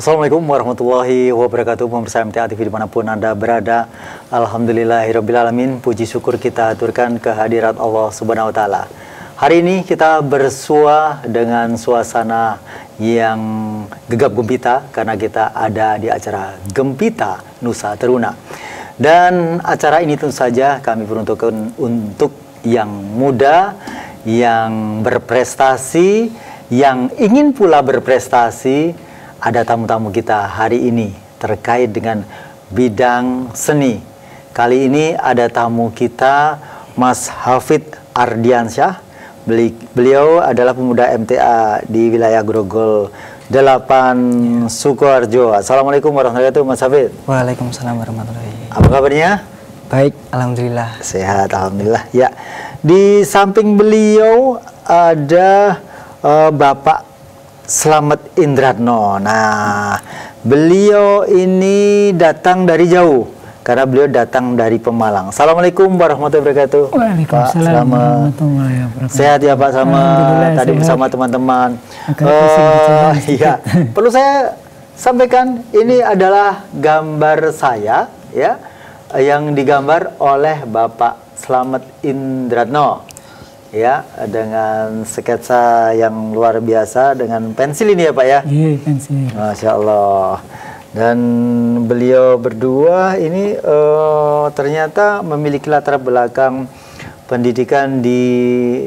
Assalamualaikum warahmatullahi wabarakatuh. Pemirsa MTA TV dimanapun Anda berada, alhamdulillahirrabbilalamin. Puji syukur kita aturkan kehadirat Allah Subhanahu wa Ta'ala. Hari ini kita bersua dengan suasana yang gegap gempita karena kita ada di acara Gempita Nusa Teruna. Dan acara ini tentu saja kami peruntukkan untuk yang muda, yang berprestasi, yang ingin pula berprestasi. Ada tamu-tamu kita hari ini terkait dengan bidang seni. Kali ini ada tamu kita Mas Hafid Ardiansyah. Beliau adalah pemuda MTA di wilayah Grogol 8 Sukoharjo. Assalamualaikum warahmatullahi wabarakatuh, Mas Hafid. Waalaikumsalam warahmatullahi wabarakatuh. Apa kabarnya? Baik, alhamdulillah. Sehat, alhamdulillah. Ya, di samping beliau ada Bapak Slamet Indratno. Nah, beliau ini datang dari jauh karena beliau datang dari Pemalang. Assalamualaikum warahmatullahi wabarakatuh. Waalaikumsalam warahmatullahi wabarakatuh. Sehat ya Pak Slamet? Tadi bersama teman-teman. Iya. Perlu saya sampaikan, ini adalah gambar saya ya, yang digambar oleh Bapak Slamet Indratno. Ya, dengan sketsa yang luar biasa dengan pensil ini ya Pak ya? Iya, pensil. Masya Allah. Dan beliau berdua ini ternyata memiliki latar belakang pendidikan di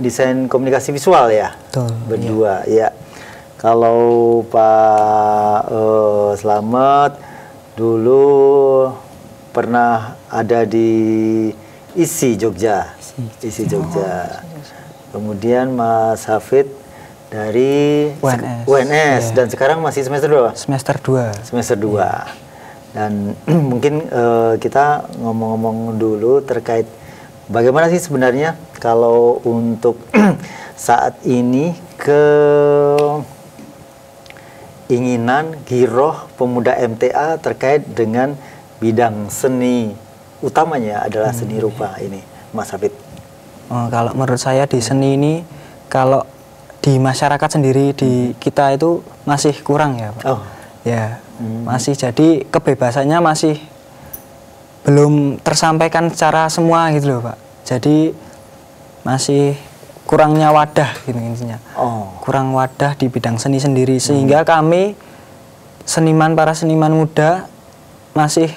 desain komunikasi visual ya? Betul. Berdua, ya. Kalau Pak Slamet dulu pernah ada di ISI Jogja. ISI Jogja. Kemudian Mas Hafid dari UNS dan sekarang masih semester 2? Semester 2. Semester 2. Dan mungkin kita ngomong-ngomong dulu terkait bagaimana sih sebenarnya kalau untuk saat ini keinginan giroh pemuda MTA terkait dengan bidang seni, utamanya adalah seni rupa ini, Mas Hafid. Kalau menurut saya di seni ini, kalau di masyarakat sendiri di kita itu masih kurang ya Pak. Ya, masih, jadi kebebasannya masih belum tersampaikan secara semua gitu loh Pak. Jadi masih kurangnya wadah gitu intinya. Kurang wadah di bidang seni sendiri, sehingga kami para seniman muda masih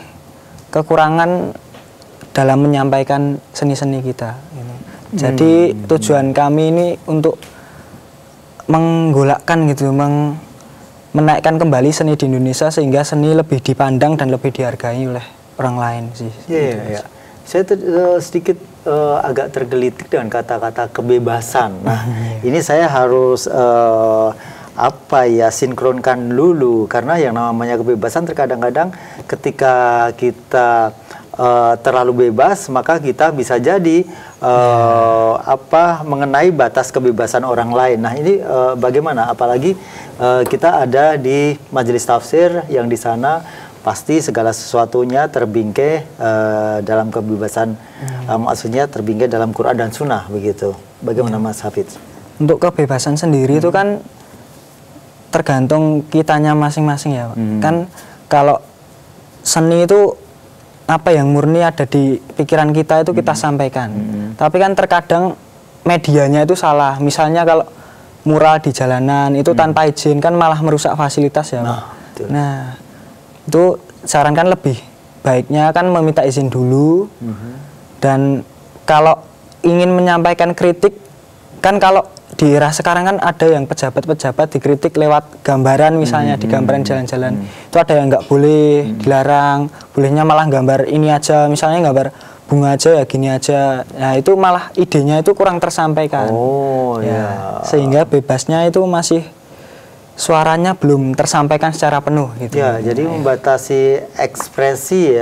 kekurangan dalam menyampaikan seni-seni kita. Jadi tujuan kami ini untuk menggolakkan gitu, menaikkan kembali seni di Indonesia sehingga seni lebih dipandang dan lebih dihargai oleh orang lain sih. Iya. Saya sedikit agak tergelitik dengan kata-kata kebebasan. Nah, ini saya harus sinkronkan dulu, karena yang namanya kebebasan terkadang-kadang ketika kita terlalu bebas, maka kita bisa jadi mengenai batas kebebasan orang lain. Nah, ini bagaimana? Apalagi kita ada di majelis tafsir yang di sana pasti segala sesuatunya terbingkai dalam kebebasan, maksudnya terbingkai dalam Quran dan Sunnah begitu. Bagaimana Mas Hafidz? Untuk kebebasan sendiri itu kan tergantung kitanya masing-masing ya Pak. Kan kalau seni itu apa yang murni ada di pikiran kita itu kita sampaikan. Tapi kan terkadang medianya itu salah. Misalnya kalau mural di jalanan itu tanpa izin kan malah merusak fasilitas ya Pak. Nah, itu sarankan lebih baiknya kan meminta izin dulu. Dan kalau ingin menyampaikan kritik, kan kalau di era sekarang kan ada yang pejabat-pejabat dikritik lewat gambaran, misalnya di gambaran jalan-jalan itu ada yang nggak boleh, dilarang, bolehnya malah gambar ini aja, misalnya gambar bunga aja ya gini aja. Nah, itu malah idenya itu kurang tersampaikan. Sehingga bebasnya itu masih suaranya belum tersampaikan secara penuh gitu. Ya, jadi membatasi ekspresi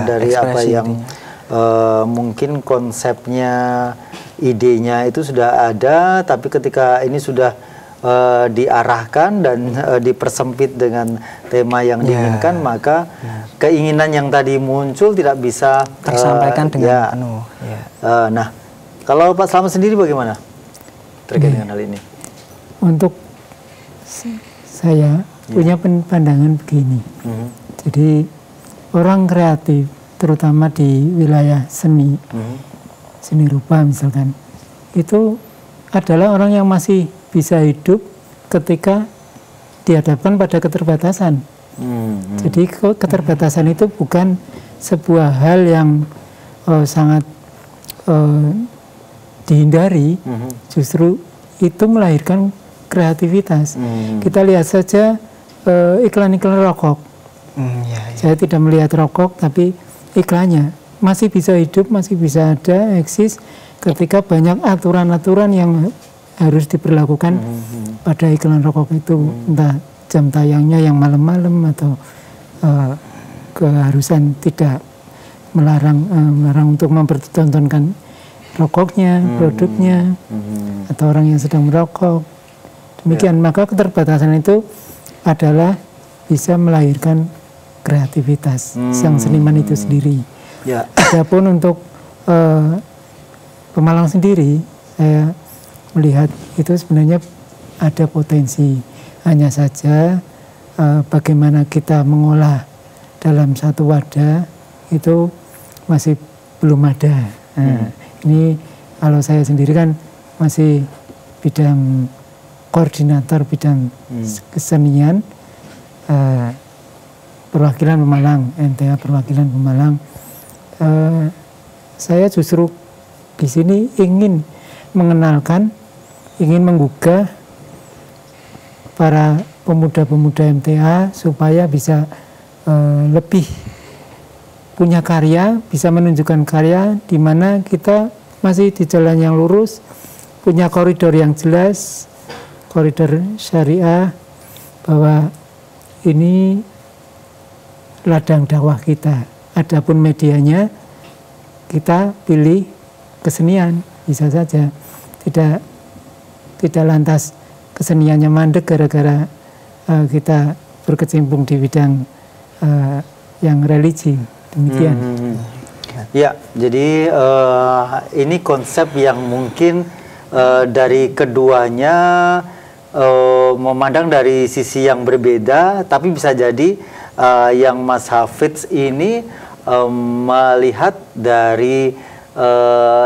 dari ekspresi apa yang mungkin konsepnya, idenya itu sudah ada, tapi ketika ini sudah diarahkan dan dipersempit dengan tema yang diinginkan, maka keinginan yang tadi muncul tidak bisa tersampaikan dengan penuh. Nah, kalau Pak Slamet sendiri bagaimana terkait dengan hal ini? Untuk saya punya pandangan begini. Jadi orang kreatif, terutama di wilayah seni, seni rupa misalkan, itu adalah orang yang masih bisa hidup ketika dihadapkan pada keterbatasan. Jadi keterbatasan itu bukan sebuah hal yang sangat dihindari, justru itu melahirkan kreativitas. Kita lihat saja iklan-iklan rokok. Saya tidak melihat rokok, tapi iklannya masih bisa hidup, masih bisa ada, eksis ketika banyak aturan-aturan yang harus diberlakukan pada iklan rokok itu, entah jam tayangnya yang malam-malam atau keharusan tidak melarang untuk mempertontonkan rokoknya, produknya, atau orang yang sedang merokok. Demikian, maka keterbatasan itu adalah bisa melahirkan kreativitas sang seniman itu sendiri. Adapun untuk Pemalang sendiri, saya melihat itu sebenarnya ada potensi. Hanya saja bagaimana kita mengolah dalam satu wadah itu masih belum ada. Ini kalau saya sendiri kan masih bidang koordinator bidang kesenian, perwakilan Pemalang, MTA perwakilan Pemalang. Saya justru di sini ingin mengenalkan, ingin menggugah para pemuda-pemuda MTA supaya bisa lebih punya karya, bisa menunjukkan karya di mana kita masih di jalan yang lurus, punya koridor yang jelas, koridor syariah, bahwa ini ladang dakwah kita. Adapun medianya, kita pilih kesenian, bisa saja. Tidak lantas keseniannya mandek gara-gara kita berkecimpung di bidang yang religi. Demikian. Ya, jadi ini konsep yang mungkin dari keduanya memandang dari sisi yang berbeda, tapi bisa jadi yang Mas Hafidz ini melihat dari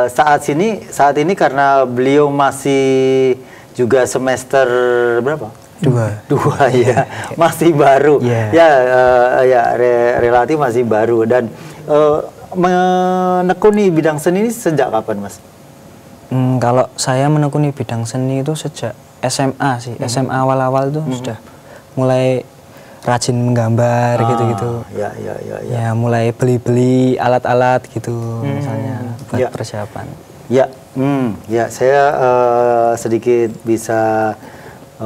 saat ini karena beliau masih juga semester berapa? Dua ya, masih baru. Relatif masih baru. Dan menekuni bidang seni ini sejak kapan, Mas? Kalau saya menekuni bidang seni itu sejak SMA sih. SMA awal-awal itu sudah mulai rajin menggambar gitu-gitu. Ya, mulai beli-beli alat-alat gitu misalnya buat persiapan. Saya sedikit bisa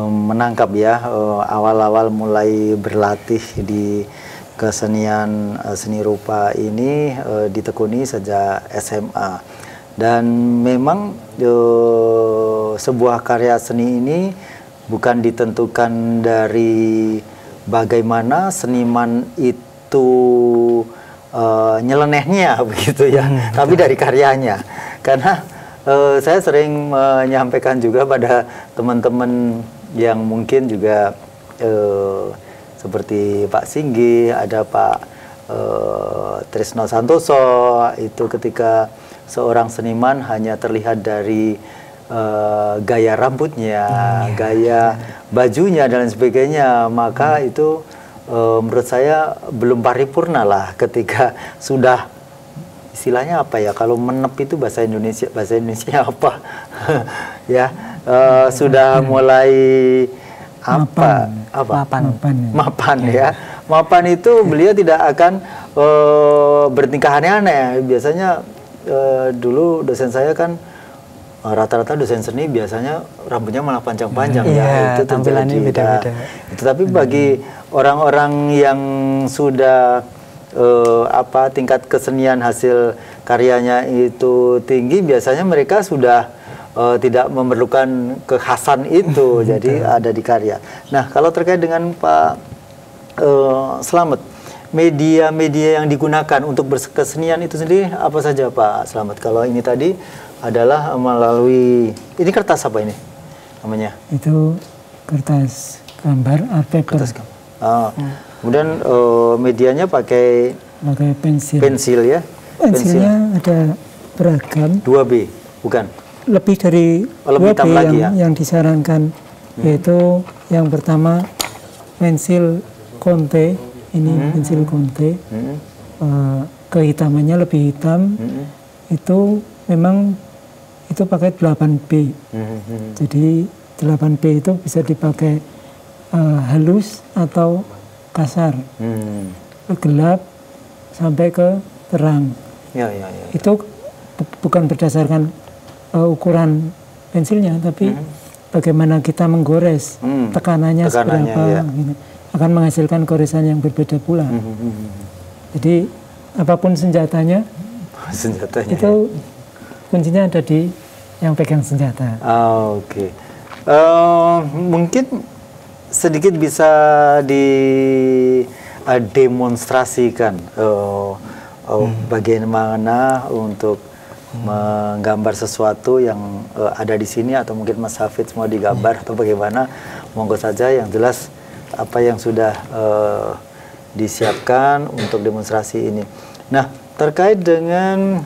menangkap ya, awal-awal mulai berlatih di kesenian seni rupa ini ditekuni sejak SMA. Dan memang sebuah karya seni ini bukan ditentukan dari bagaimana seniman itu nyelenehnya begitu ya, tapi dari karyanya. Karena saya sering menyampaikan juga pada teman-teman yang mungkin juga seperti Pak Singgi, ada Pak Trisno Santoso, itu ketika seorang seniman hanya terlihat dari gaya rambutnya, gaya bajunya dan lain sebagainya, maka itu menurut saya belum paripurna lah ketika sudah istilahnya apa ya, kalau menep itu bahasa Indonesia apa ya, sudah mulai mapan ya. Mapan itu beliau tidak akan bertingkah aneh-aneh. Biasanya dulu dosen saya kan rata-rata dosen seni biasanya rambutnya malah panjang-panjang ya, itu tampilannya beda-beda. Itu tapi bagi orang-orang yang sudah tingkat kesenian hasil karyanya itu tinggi, biasanya mereka sudah tidak memerlukan kekhasan itu, jadi ada di karya. Nah, kalau terkait dengan Pak Slamet, media-media yang digunakan untuk berkesenian itu sendiri apa saja Pak Slamet? Kalau ini tadi adalah melalui, ini kertas apa ini namanya? Itu kertas gambar art paper. Kemudian medianya pakai pensil ya. Pensilnya ada beragam. 2B, bukan? Lebih dari 2B yang disarankan, yaitu yang pertama pensil Conte, ini pensil Conte, kehitamannya lebih hitam, itu memang itu pakai 8B. Jadi 8B itu bisa dipakai halus atau kasar, gelap sampai ke terang. Itu bukan berdasarkan ukuran pensilnya, tapi bagaimana kita menggores, tekanannya seberapa, gitu. Akan menghasilkan goresan yang berbeda pula. Jadi apapun senjatanya itu kuncinya ada di yang pegang senjata. Oke. Mungkin sedikit bisa didemonstrasikan bagaimana untuk menggambar sesuatu yang ada di sini, atau mungkin Mas Hafidz mau digambar atau bagaimana, monggo saja. Yang jelas apa yang sudah disiapkan untuk demonstrasi ini. Nah, terkait dengan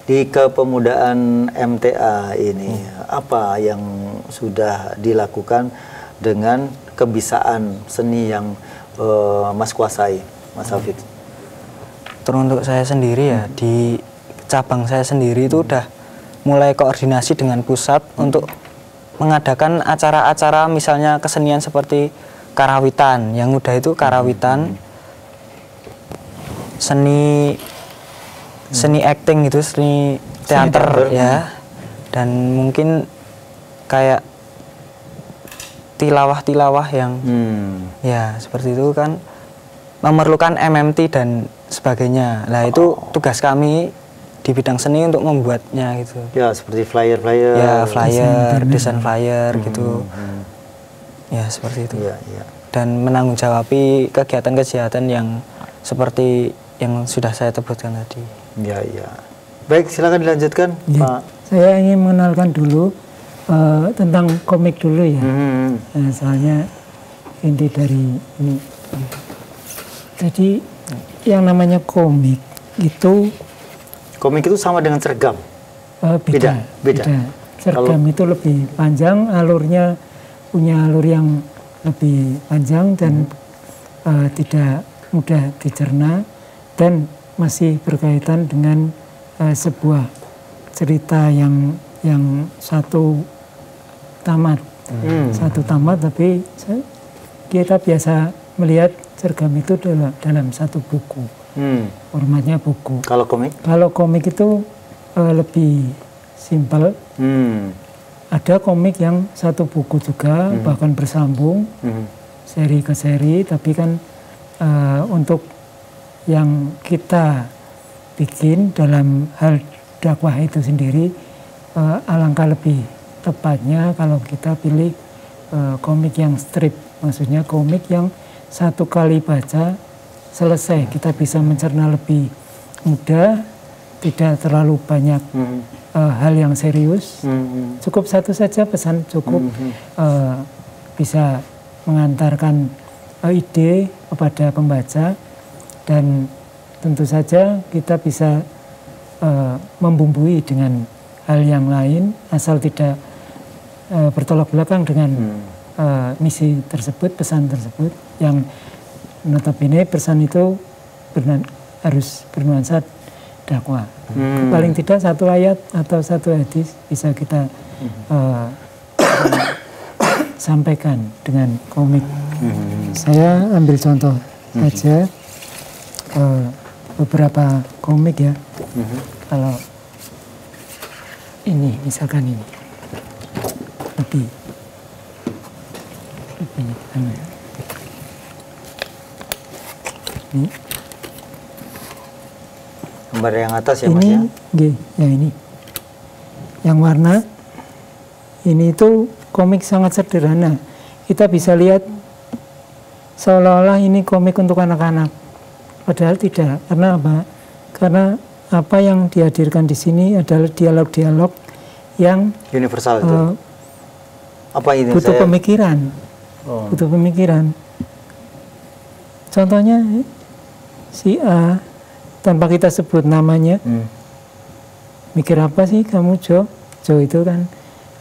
di kepemudaan MTA ini, apa yang sudah dilakukan dengan kebisaan seni yang Mas kuasai, Mas Hafidz? Teruntuk saya sendiri ya, di cabang saya sendiri itu udah mulai koordinasi dengan pusat untuk mengadakan acara-acara misalnya kesenian seperti karawitan, yang udah itu karawitan, seni acting gitu, seni teater ya, dan mungkin kayak tilawah-tilawah yang ya seperti itu kan memerlukan MMT dan sebagainya. Nah itu tugas kami di bidang seni untuk membuatnya gitu. Ya seperti flyer-flyer. Ya flyer, desain flyer gitu. Ya seperti itu. Dan menanggung-jawabi kegiatan-kegiatan yang seperti yang sudah saya sebutkan tadi. Ya. Baik, silakan dilanjutkan, Pak. Saya ingin mengenalkan dulu tentang komik dulu ya. Soalnya inti dari ini. Jadi yang namanya komik itu sama dengan sergam? Beda. Sergam itu lebih panjang, alurnya punya alur yang lebih panjang dan tidak mudah dicerna, dan masih berkaitan dengan sebuah cerita yang satu tamat. Satu tamat, tapi kita biasa melihat sergam itu dalam satu buku. Formatnya buku. Kalau komik? Kalau komik itu lebih simpel. Ada komik yang satu buku juga, bahkan bersambung, seri ke seri, tapi kan untuk yang kita bikin dalam hal dakwah itu sendiri, alangkah lebih tepatnya kalau kita pilih komik yang strip, maksudnya komik yang satu kali baca selesai, kita bisa mencerna lebih mudah, tidak terlalu banyak hal yang serius, cukup satu saja pesan, cukup bisa mengantarkan ide kepada pembaca, dan tentu saja kita bisa membumbui dengan hal yang lain, asal tidak bertolak belakang dengan misi tersebut, pesan tersebut, yang notabene pesan itu harus bernuansa dakwah. Paling tidak satu ayat atau satu hadis bisa kita sampaikan dengan komik. Saya ambil contoh saja beberapa komik ya. Kalau ini misalkan ini lebih ini gambar yang atas ya Mas ya? Ya ini yang warna ini itu komik sangat sederhana, kita bisa lihat seolah-olah ini komik untuk anak-anak, padahal tidak. Karena apa? Karena apa yang dihadirkan di sini adalah dialog-dialog yang universal itu. Apa ini? Butuh pemikiran. Butuh pemikiran. Contohnya si A, tanpa kita sebut namanya, mikir apa sih kamu Jo? Jo itu kan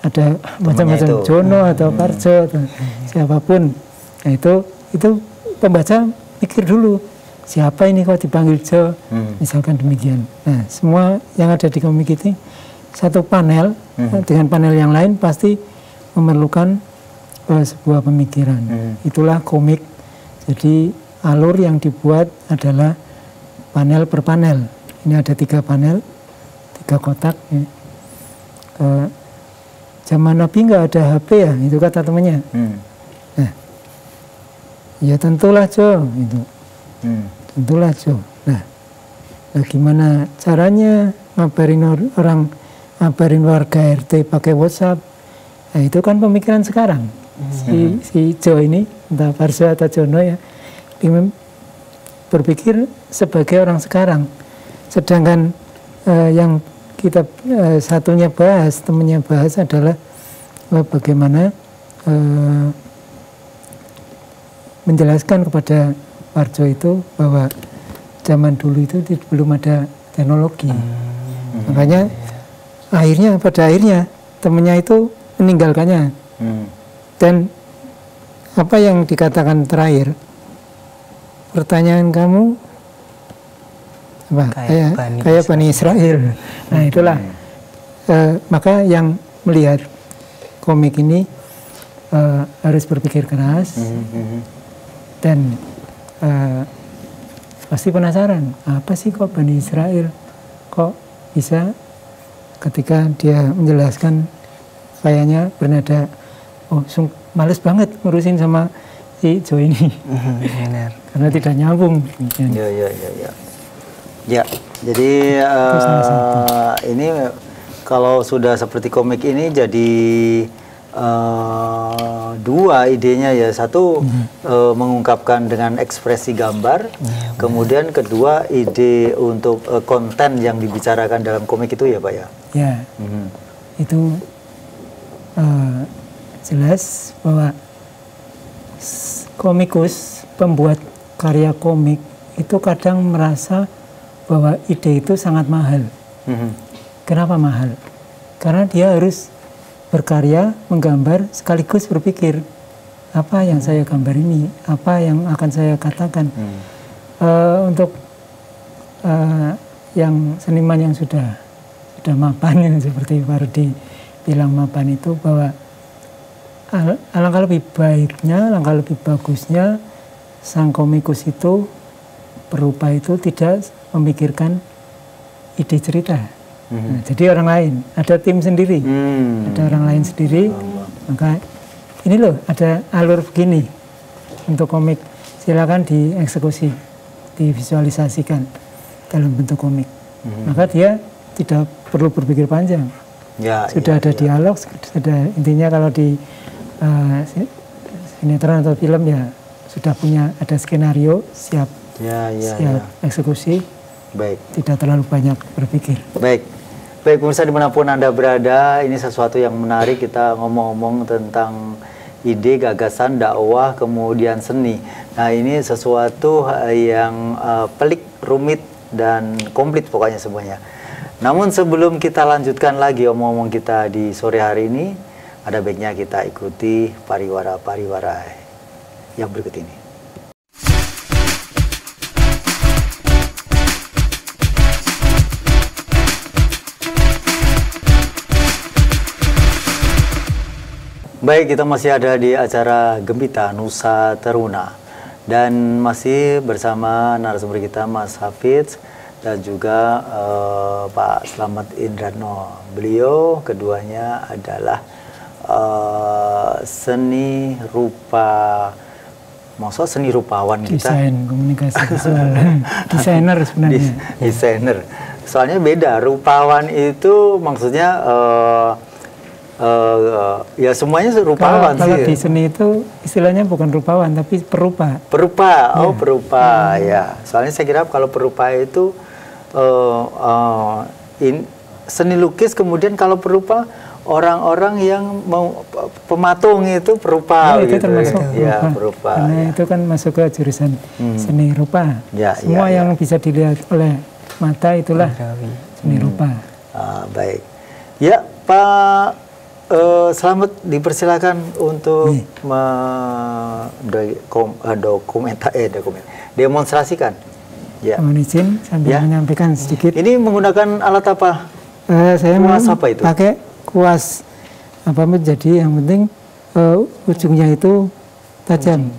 ada macam-macam Jono atau Parjo atau siapapun. Nah itu pembaca mikir dulu, siapa ini kok dipanggil Jo? Misalkan demikian. Nah semua yang ada di komik ini satu panel dengan panel yang lain pasti memerlukan sebuah pemikiran. Itulah komik. Jadi alur yang dibuat adalah panel per panel. Ini ada 3 panel, 3 kotak. Ya. Zaman Nabi nggak ada HP ya, itu kata temannya. Nah, ya tentulah Jo, itu. Tentulah Jo. Nah, gimana caranya ngabarin orang, ngabarin warga RT pakai WhatsApp? Nah, itu kan pemikiran sekarang. Si Jo ini, entah Parjo atau Jono ya, berpikir sebagai orang sekarang. Sedangkan yang kita satunya bahas, temennya bahas adalah bagaimana menjelaskan kepada Parjo itu bahwa zaman dulu itu belum ada teknologi. Makanya pada akhirnya temennya itu meninggalkannya. Dan apa yang dikatakan terakhir, pertanyaan kamu apa? Kayak Bani Israel. Nah itulah maka yang melihat komik ini harus berpikir keras dan pasti penasaran, apa sih kok Bani Israel kok bisa, ketika dia menjelaskan kayaknya bernada males banget ngurusin sama si Jo ini. Karena tidak nyambung. Ya, jadi ini kalau sudah seperti komik ini jadi 2 idenya ya. Satu mengungkapkan dengan ekspresi gambar, kemudian kedua ide untuk konten yang dibicarakan dalam komik itu ya Pak ya? Ya, itu jelas bahwa komikus, pembuat karya komik itu kadang merasa bahwa ide itu sangat mahal. Kenapa mahal? Karena dia harus berkarya, menggambar, sekaligus berpikir, apa yang saya gambar ini, apa yang akan saya katakan. Untuk yang seniman yang sudah mapan, seperti Pardi bilang mapan itu, bahwa alangkah lebih baiknya, alangkah lebih bagusnya sang komikus itu, perupa itu tidak memikirkan ide cerita. Nah, jadi orang lain, ada tim sendiri, ada orang lain sendiri, maka ini loh ada alur begini untuk komik, silakan dieksekusi, divisualisasikan dalam bentuk komik. Maka dia tidak perlu berpikir panjang, sudah ada dialog, sudah, intinya kalau di sinetron atau film ya sudah punya, ada skenario siap, siap eksekusi. Baik. Tidak terlalu banyak berpikir. Baik, pemirsa dimanapun Anda berada, ini sesuatu yang menarik, kita ngomong-ngomong tentang ide, gagasan, dakwah, kemudian seni. Nah ini sesuatu yang pelik, rumit, dan komplit pokoknya semuanya. Namun sebelum kita lanjutkan lagi omong-omong kita di sore hari ini, ada baiknya kita ikuti pariwara-pariwara yang berikut ini. Baik, kita masih ada di acara Gembita Nusa Teruna dan masih bersama narasumber kita Mas Hafidz dan juga Pak Slamet Indratno. Beliau keduanya adalah seni rupa, maksud seni rupawan kita. Desain komunikasi visual, desainer sebenarnya. Desainer. Soalnya beda, rupawan itu maksudnya ya semuanya rupawan kalau sih. Di seni itu istilahnya bukan rupawan tapi perupa. Perupa, perupa ya. Soalnya saya kira kalau perupa itu seni lukis, kemudian kalau perupa orang-orang yang mau pematung itu perupa itu gitu termasuk ya. rupa. Perupa. Karena Ya. itu kan masuk ke jurusan seni rupa. Ya, Semua ya, yang bisa dilihat oleh mata itulah seni rupa. Baik. Ya, Pak Slamet dipersilakan untuk demonstrasikan. Ya. Mohon izin sambil menyampaikan sedikit. Ini menggunakan alat apa? Saya Kuas apa itu? pakai kuas apa menjadi yang penting ujungnya itu tajam,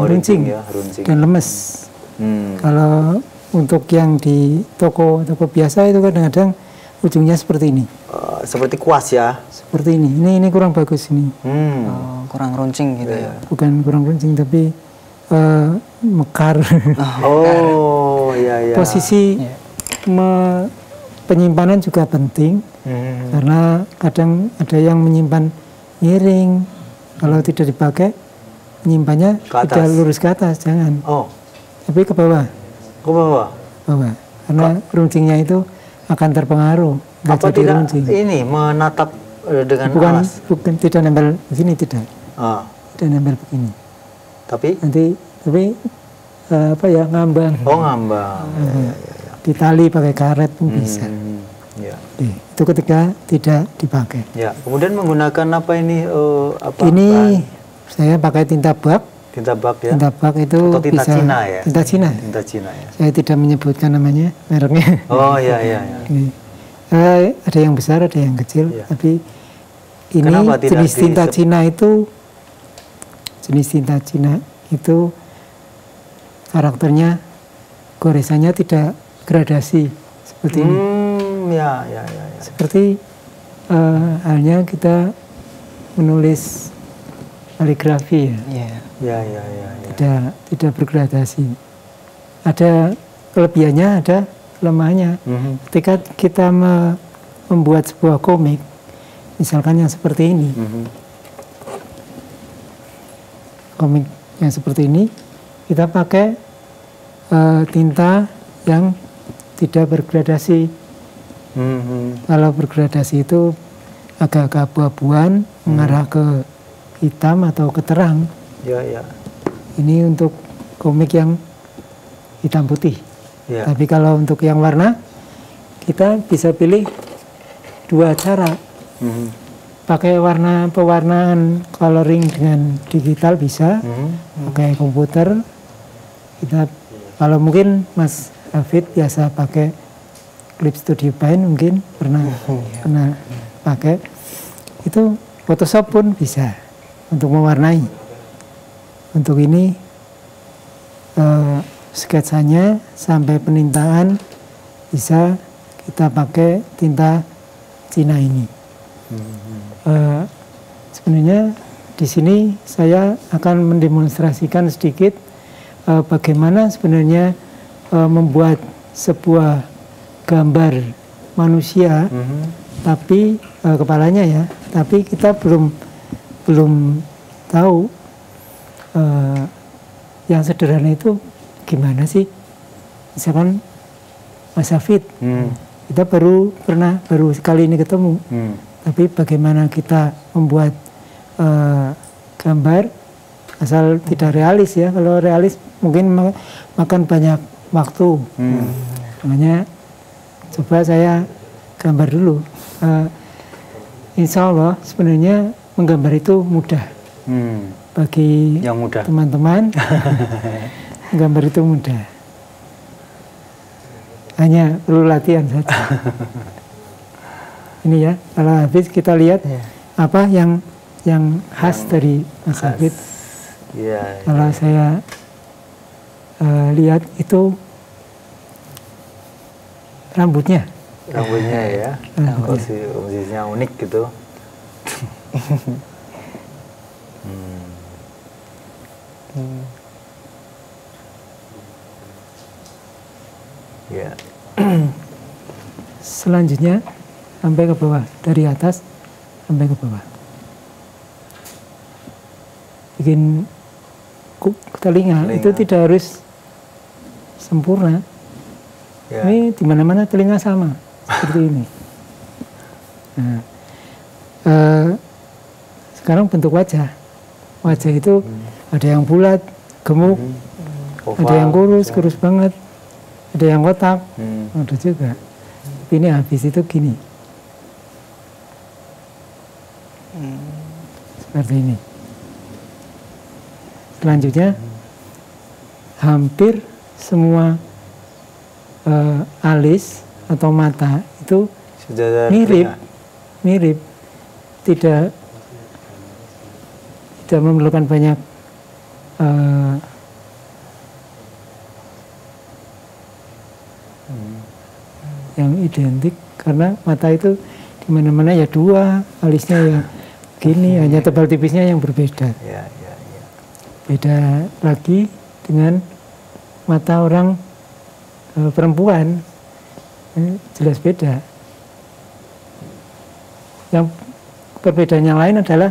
runcing ya, runcing. dan lemes. Kalau untuk yang di toko biasa itu kadang-kadang ujungnya seperti ini. Seperti kuas ya? Seperti ini. Ini kurang bagus ini. Kurang runcing gitu ya. Bukan kurang runcing tapi mekar. Oh, iya. Posisi penyimpanan juga penting karena kadang ada yang menyimpan miring. Kalau tidak dipakai, menyimpannya tidak lurus ke atas, jangan. Tapi ke bawah. Ke bawah? Bawah. Karena runcingnya itu akan terpengaruh. Apa tidak runcing. Ini menatap dengan alas? Bukan, tidak nempel begini, tidak. Tidak nempel begini. Tapi apa ya, ngambang. Ngambang. Ditali pakai karet pun bisa. Ya. Itu ketika tidak dipakai. Ya. Kemudian menggunakan apa ini? Ini saya pakai tinta bak. Tinta bak ya? Tinta bak itu atau tinta bisa. Cina ya? Tinta Cina. Tinta Cina ya. Saya tidak menyebutkan namanya, mereknya. Oh iya. Ada yang besar, ada yang kecil. Ya. Tapi ini jenis tinta Cina itu karakternya goresannya tidak gradasi seperti ini. Ya. Seperti halnya kita menulis kaligrafi ya. Ya. Tidak bergradasi. Ada kelebihannya, ada kelemahannya. Ketika kita membuat sebuah komik, misalkan yang seperti ini, komik yang seperti ini, kita pakai tinta yang tidak bergradasi. Kalau bergradasi itu agak keabu-abuan, mengarah ke hitam atau ke terang. Ya. Ini untuk komik yang hitam putih. Ya. Tapi kalau untuk yang warna, kita bisa pilih dua cara. Pakai pewarnaan coloring dengan digital bisa, pakai komputer. Kita kalau mungkin Mas Hafid biasa pakai Clip Studio Paint, mungkin pernah pakai. Itu Photoshop pun bisa untuk mewarnai. Untuk ini sketsanya sampai penintaan bisa kita pakai tinta Cina ini. Sebenarnya di sini saya akan mendemonstrasikan sedikit bagaimana sebenarnya membuat sebuah gambar manusia, tapi kepalanya ya, tapi kita belum tahu yang sederhana itu gimana sih. Misalkan Mas Hafid, kita baru sekali ini ketemu, tapi bagaimana kita membuat gambar asal tidak realis ya. Kalau realis mungkin makan banyak waktu. Makanya coba saya gambar dulu. Insya Allah sebenarnya menggambar itu mudah. Bagi teman-teman, menggambar itu mudah. Hanya perlu latihan saja. Ini ya, kalau habis kita lihat apa yang khas dari Mas Hafid. Kalau saya lihat itu rambutnya. Rambutnya ya, komposisinya unik gitu. Ya. Selanjutnya sampai ke bawah, dari atas sampai ke bawah. Bikin telinga itu tidak harus sempurna. Ya. Ini di mana-mana telinga sama seperti ini. Nah, sekarang bentuk wajah itu ada yang bulat, gemuk, ada yang kurus banget, ada yang kotak, ada juga. Ini habis itu gini, seperti ini. Selanjutnya hampir semua alis atau mata itu sudah mirip, tidak memerlukan banyak yang identik, karena mata itu di mana-mana ya dua, alisnya ya gini, hanya tebal tipisnya yang berbeda. Beda lagi dengan mata orang perempuan, jelas beda. Yang perbedaannya lain adalah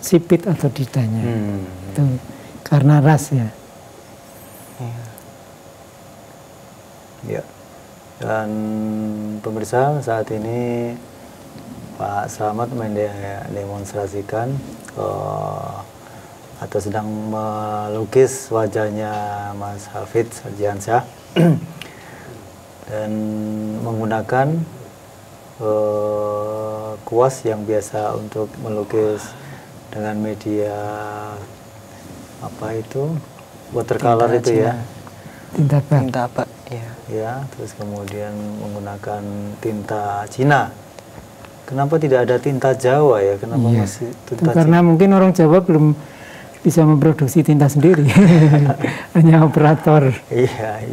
sipit atau didanya, itu karena ras ya. Ya. Dan pemirsa, saat ini Pak Slamet mendemonstrasikan atau sedang melukis wajahnya Mas Hafidz Sarjiansyah dan menggunakan kuas yang biasa untuk melukis dengan media apa itu, watercolor itu ya, tinta bak ya, terus kemudian menggunakan tinta Cina. Kenapa tidak ada tinta Jawa ya? Kenapa masih tinta karena Cina? Mungkin orang Jawa belum bisa memproduksi tinta sendiri, hanya operator. Iya.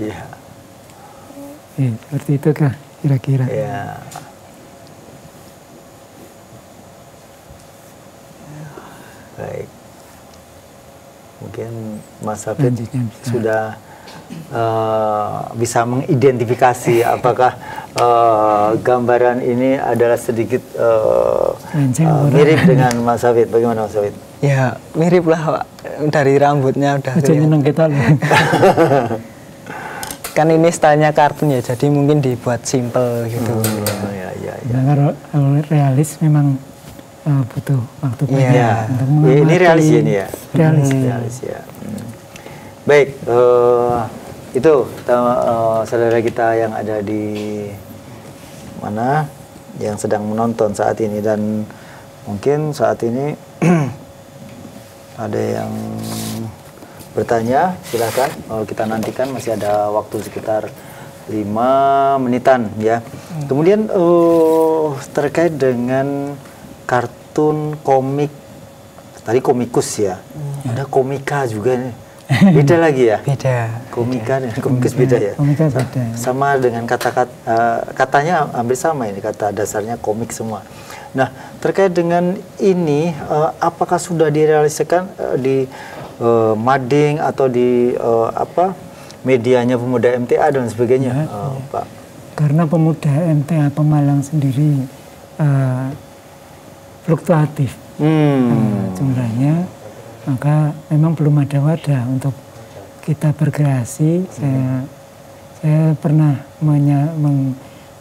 Seperti itu kah kira-kira? Ya. Baik. Mungkin Mas Hafidz sudah bisa mengidentifikasi apakah gambaran ini adalah sedikit mirip dengan Mas Hafidz. Bagaimana Mas Hafidz? Ya mirip lah Pak. Dari rambutnya udah nyeneng kita loh. Kan ini stylenya kartun ya, jadi mungkin dibuat simple gitu. Nah, kalau realis memang butuh waktu banyak untuk mengamati. Ini realis ini ya? Realis ya. Baik, itu saudara kita yang ada di mana, yang sedang menonton saat ini, dan mungkin saat ini ada yang bertanya, silahkan. Kita nantikan, masih ada waktu sekitar 5 menitan ya. Kemudian terkait dengan kartun komik, tadi komikus ya, ada komika juga nih. Beda lagi ya? Beda. Komika dan komikus beda ya? Komika beda. Sama dengan katanya hampir sama ini, kata dasarnya komik semua. Nah, terkait dengan ini, apakah sudah direalisasikan di mading atau di medianya Pemuda MTA dan sebagainya, Pak? Karena Pemuda MTA Pemalang sendiri fluktuatif jumlahnya, maka memang belum ada wadah untuk kita berkreasi. Saya pernah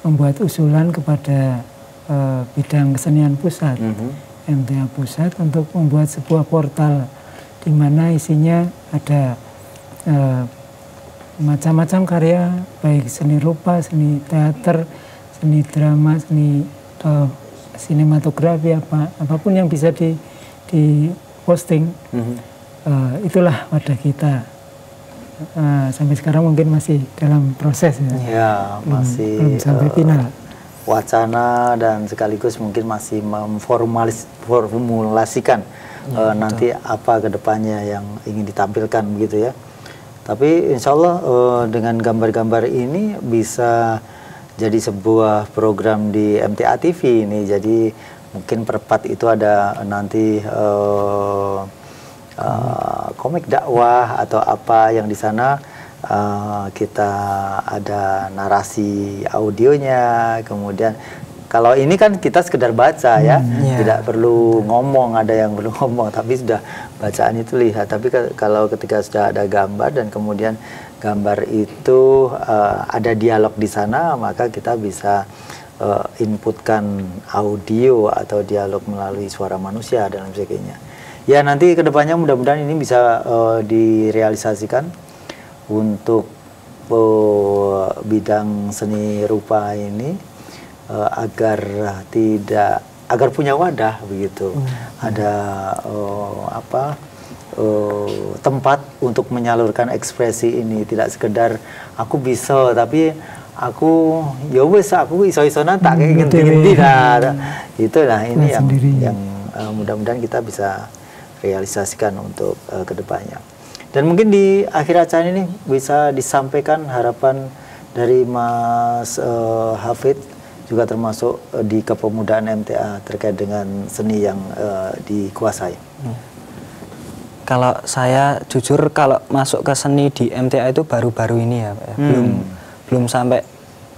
membuat usulan kepada bidang kesenian pusat, MTA pusat, untuk membuat sebuah portal di mana isinya ada macam-macam karya, baik seni rupa, seni teater, seni drama, seni sinematografi, apapun yang bisa di posting. Itulah wadah kita. Sampai sekarang mungkin masih dalam proses ya, masih belum sampai final. Wacana dan sekaligus mungkin masih memformulasikan nanti apa kedepannya yang ingin ditampilkan begitu ya. Tapi insya Allah dengan gambar-gambar ini bisa jadi sebuah program di MTA TV ini. Jadi mungkin per part itu ada nanti komik dakwah atau apa yang di sana kita ada narasi audionya. Kemudian kalau ini kan kita sekedar baca ya, tidak perlu ngomong, ada yang perlu ngomong, tapi sudah bacaan itu lihat. Tapi kalau ketika sudah ada gambar dan kemudian gambar itu ada dialog di sana, maka kita bisa inputkan audio atau dialog melalui suara manusia dan lain sebagainya. Ya nanti kedepannya mudah-mudahan ini bisa direalisasikan untuk bidang seni rupa ini agar punya wadah begitu. Ada tempat untuk menyalurkan ekspresi ini, tidak sekedar aku bisa tapi aku ya wis aku iso-isonan tak kayak genti-genti itulah ini yang mudah-mudahan kita bisa realisasikan untuk kedepannya. Dan mungkin di akhir acara ini bisa disampaikan harapan dari Mas Hafid juga termasuk di kepemudaan MTA terkait dengan seni yang dikuasai. Kalau saya jujur kalau masuk ke seni di MTA itu baru-baru ini ya Pak, belum sampai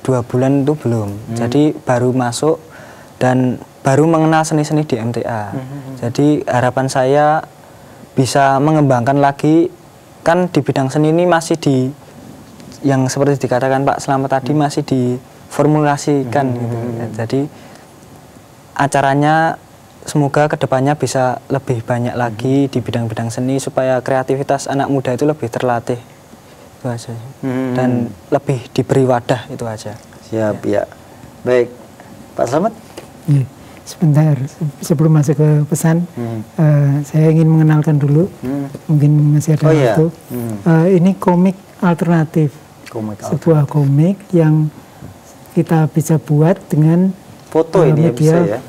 2 bulan itu belum. Jadi baru masuk dan baru mengenal seni-seni di MTA. Jadi harapan saya bisa mengembangkan lagi, kan di bidang seni ini masih yang seperti dikatakan Pak Slamet tadi masih diformulasikan gitu. Jadi acaranya semoga kedepannya bisa lebih banyak lagi di bidang-bidang seni supaya kreativitas anak muda itu lebih terlatih. Itu aja. Dan lebih diberi wadah, itu aja. Siap ya. Baik, Pak Slamet. Sebentar, sebelum masuk ke pesan, saya ingin mengenalkan dulu, mungkin masih ada waktu. Ini komik alternatif, sebuah komik yang kita bisa buat dengan foto ini media bisa ya?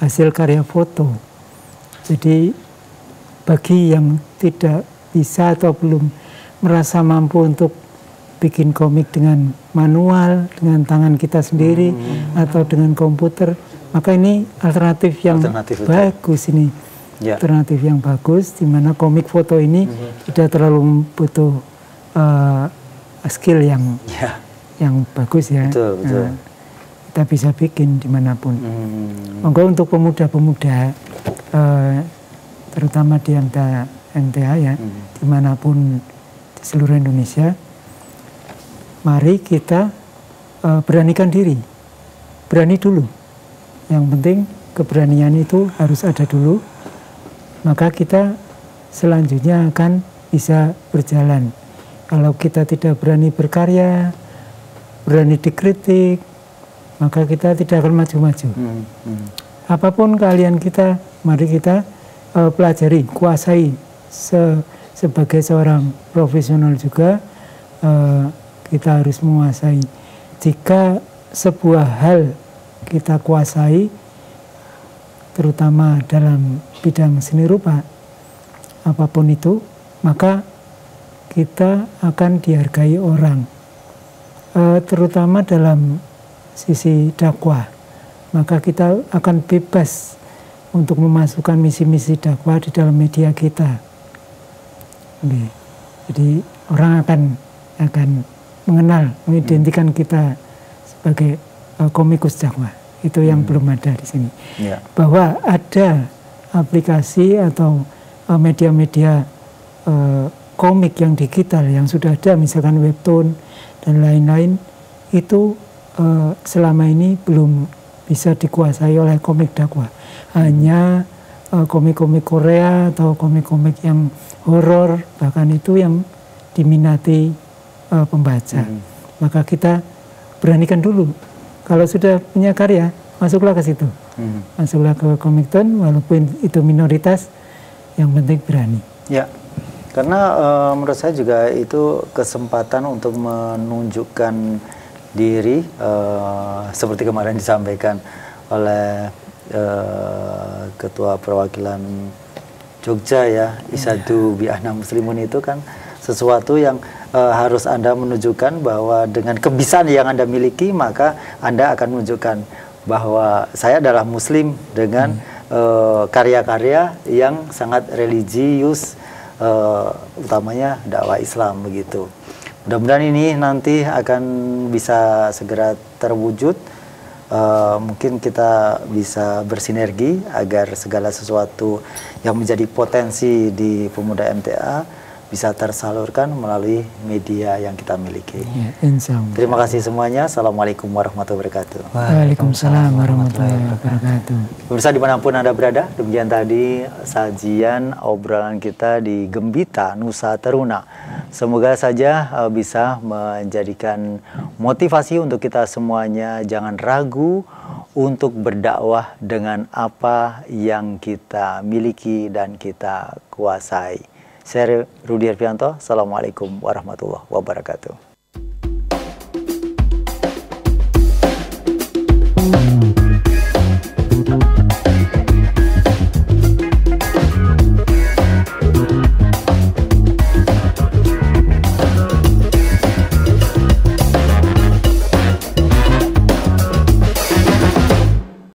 Hasil karya foto. Jadi bagi yang tidak bisa atau belum merasa mampu untuk bikin komik dengan manual, dengan tangan kita sendiri atau dengan komputer, maka ini alternatif yang bagus ini. Alternatif yang bagus, di mana komik foto ini tidak terlalu butuh skill yang bagus ya. Betul. Kita bisa bikin dimanapun. Monggo untuk pemuda-pemuda, terutama di MTA ya, dimanapun di seluruh Indonesia, mari kita beranikan diri, berani dulu. Yang penting keberanian itu harus ada dulu, maka kita selanjutnya akan bisa berjalan. Kalau kita tidak berani berkarya, berani dikritik, maka kita tidak akan maju-maju. Apapun keahlian kita, mari kita pelajari, kuasai. Sebagai seorang profesional juga, kita harus menguasai. Jika sebuah hal kita kuasai, terutama dalam bidang seni rupa, apapun itu, maka kita akan dihargai orang. Terutama dalam sisi dakwah, maka kita akan bebas untuk memasukkan misi-misi dakwah di dalam media kita. Jadi orang akan mengenal, mengidentikan kita sebagai komikus dakwah. Itu yang belum ada di sini. Bahwa ada aplikasi atau media-media komik yang digital yang sudah ada, misalkan webtoon dan lain-lain, itu selama ini belum bisa dikuasai oleh komik dakwah. Hanya komik-komik Korea atau komik-komik yang horor, bahkan itu yang diminati pembaca. Maka kita beranikan dulu. Kalau sudah punya karya, masuklah ke situ. Masuklah ke komikton, walaupun itu minoritas, yang penting berani. Ya, karena menurut saya juga itu kesempatan untuk menunjukkan diri, seperti kemarin disampaikan oleh Ketua Perwakilan Jogja ya, Isadu Bi'ahna Muslimun, itu kan sesuatu yang harus Anda menunjukkan bahwa dengan kebiasaan yang Anda miliki, maka Anda akan menunjukkan bahwa saya adalah Muslim dengan karya-karya yang sangat religius, utamanya dakwah Islam begitu. Mudah-mudahan ini nanti akan bisa segera terwujud. Mungkin kita bisa bersinergi agar segala sesuatu yang menjadi potensi di pemuda MTA bisa tersalurkan melalui media yang kita miliki. Ya, insya Allah. Terima kasih semuanya. Assalamualaikum warahmatullahi wabarakatuh. Waalaikumsalam warahmatullahi wabarakatuh. Pemirsa dimanapun Anda berada, demikian tadi sajian obrolan kita di Gembita Nusa Teruna. Semoga saja bisa menjadikan motivasi untuk kita semuanya. Jangan ragu untuk berdakwah dengan apa yang kita miliki dan kita kuasai. Saya Rudi Arfianto. Assalamualaikum warahmatullahi wabarakatuh.